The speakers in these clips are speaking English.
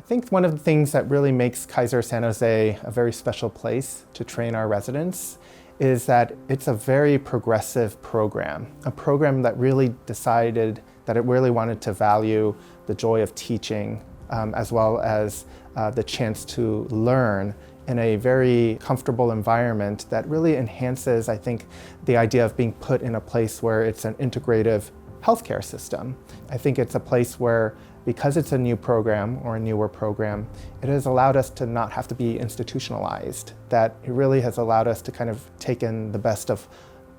think one of the things that really makes Kaiser San Jose a very special place to train our residents is that it's a very progressive program, a program that really decided that it really wanted to value the joy of teaching as well as the chance to learn in a very comfortable environment that really enhances, I think, the idea of being put in a place where it's an integrative healthcare system. I think it's a place where, because it's a new program or a newer program, it has allowed us to not have to be institutionalized, that it really has allowed us to kind of take in the best of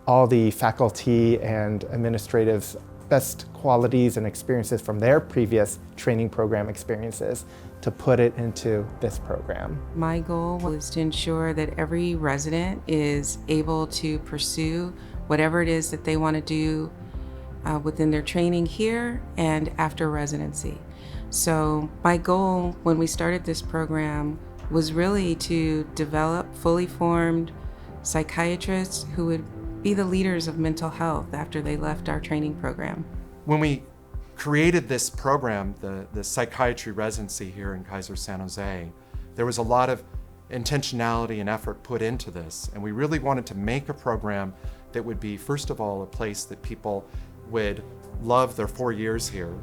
all the faculty and administratives' best qualities and experiences from their previous training program experiences to put it into this program. My goal was to ensure that every resident is able to pursue whatever it is that they want to do within their training here and after residency. So my goal when we started this program was really to develop fully formed psychiatrists who would be the leaders of mental health after they left our training program. When we created this program, the Psychiatry Residency here in Kaiser San Jose, there was a lot of intentionality and effort put into this, and we really wanted to make a program that would be, first of all, a place that people would love their 4 years here,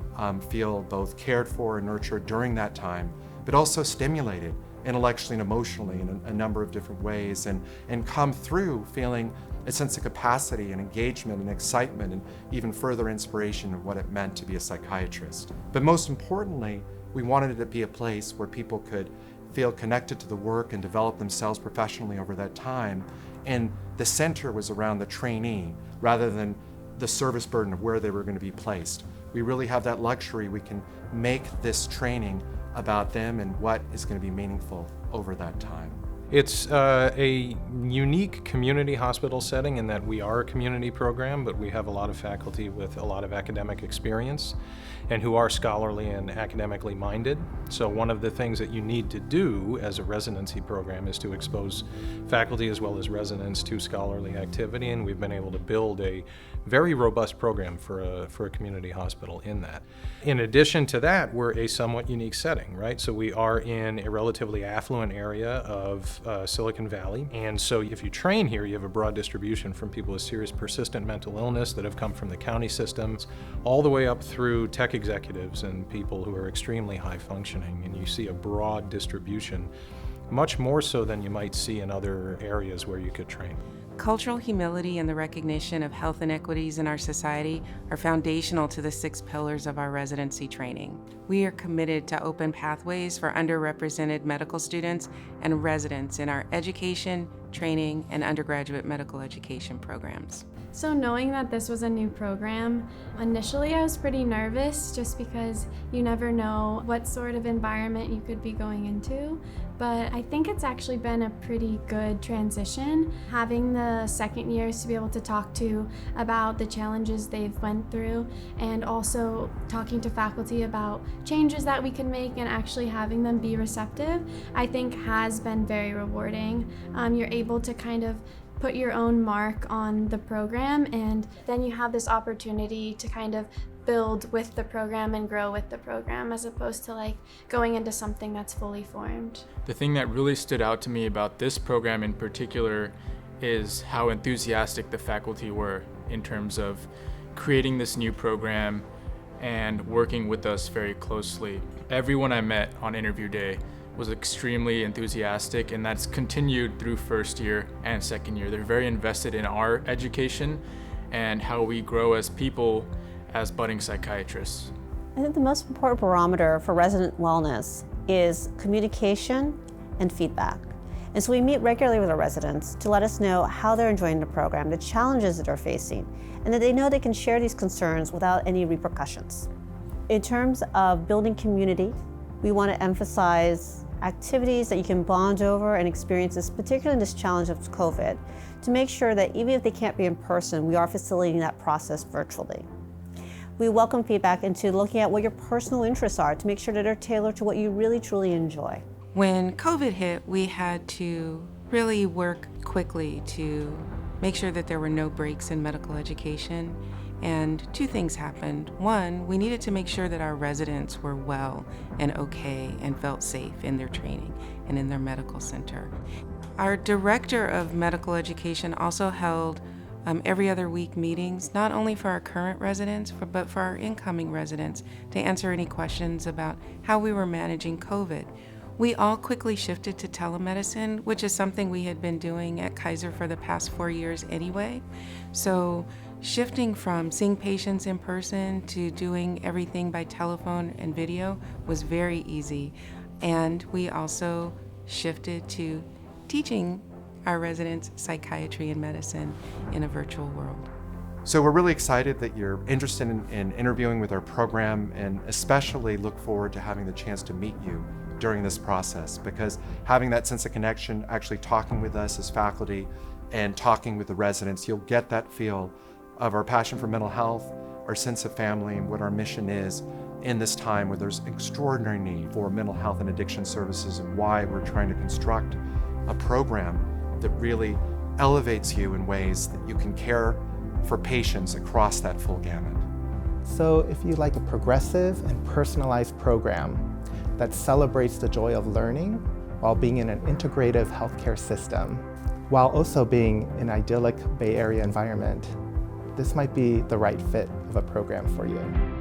feel both cared for and nurtured during that time, but also stimulated intellectually and emotionally in a number of different ways, and come through feeling a sense of capacity and engagement and excitement and even further inspiration of what it meant to be a psychiatrist. But most importantly, we wanted it to be a place where people could feel connected to the work and develop themselves professionally over that time. And the center was around the trainee rather than the service burden of where they were going to be placed. We really have that luxury. We can make this training about them and what is going to be meaningful over that time. It's a unique community hospital setting in that we are a community program, but we have a lot of faculty with a lot of academic experience and who are scholarly and academically minded. So one of the things that you need to do as a residency program is to expose faculty as well as residents to scholarly activity, and we've been able to build a very robust program for a community hospital in that. In addition to that, we're a somewhat unique setting, right? So we are in a relatively affluent area of Silicon Valley, and so if you train here, you have a broad distribution from people with serious persistent mental illness that have come from the county systems, all the way up through tech executives and people who are extremely high functioning, and you see a broad distribution, much more so than you might see in other areas where you could train. Cultural humility and the recognition of health inequities in our society are foundational to the 6 pillars of our residency training. We are committed to open pathways for underrepresented medical students and residents in our education, training, and undergraduate medical education programs. So knowing that this was a new program, initially I was pretty nervous just because you never know what sort of environment you could be going into. But I think it's actually been a pretty good transition, having the second years to be able to talk to about the challenges they've went through, and also talking to faculty about changes that we can make and actually having them be receptive, I think has been very rewarding. You're able to kind of put your own mark on the program, and then you have this opportunity to kind of build with the program and grow with the program, as opposed to like going into something that's fully formed. The thing that really stood out to me about this program in particular is how enthusiastic the faculty were in terms of creating this new program and working with us very closely. Everyone I met on interview day was extremely enthusiastic, and that's continued through first year and second year. They're very invested in our education and how we grow as people as budding psychiatrists. I think the most important barometer for resident wellness is communication and feedback. And so we meet regularly with our residents to let us know how they're enjoying the program, the challenges that they're facing, and that they know they can share these concerns without any repercussions. In terms of building community, we want to emphasize activities that you can bond over and experiences, particularly in this challenge of COVID, to make sure that even if they can't be in person, we are facilitating that process virtually. We welcome feedback into looking at what your personal interests are to make sure that they're tailored to what you really truly enjoy. When COVID hit, we had to really work quickly to make sure that there were no breaks in medical education. And two things happened. One, we needed to make sure that our residents were well and okay and felt safe in their training and in their medical center. Our director of medical education also held every other week meetings, not only for our current residents, but for our incoming residents, to answer any questions about how we were managing COVID. We all quickly shifted to telemedicine, which is something we had been doing at Kaiser for the past 4 years anyway. So shifting from seeing patients in person to doing everything by telephone and video was very easy. And we also shifted to teaching our residents psychiatry and medicine in a virtual world. So we're really excited that you're interested in interviewing with our program, and especially look forward to having the chance to meet you during this process, because having that sense of connection, actually talking with us as faculty and talking with the residents, you'll get that feel of our passion for mental health, our sense of family, and what our mission is in this time where there's extraordinary need for mental health and addiction services, and why we're trying to construct a program that really elevates you in ways that you can care for patients across that full gamut. So if you like a progressive and personalized program that celebrates the joy of learning while being in an integrative healthcare system, while also being an idyllic Bay Area environment, this might be the right fit of a program for you.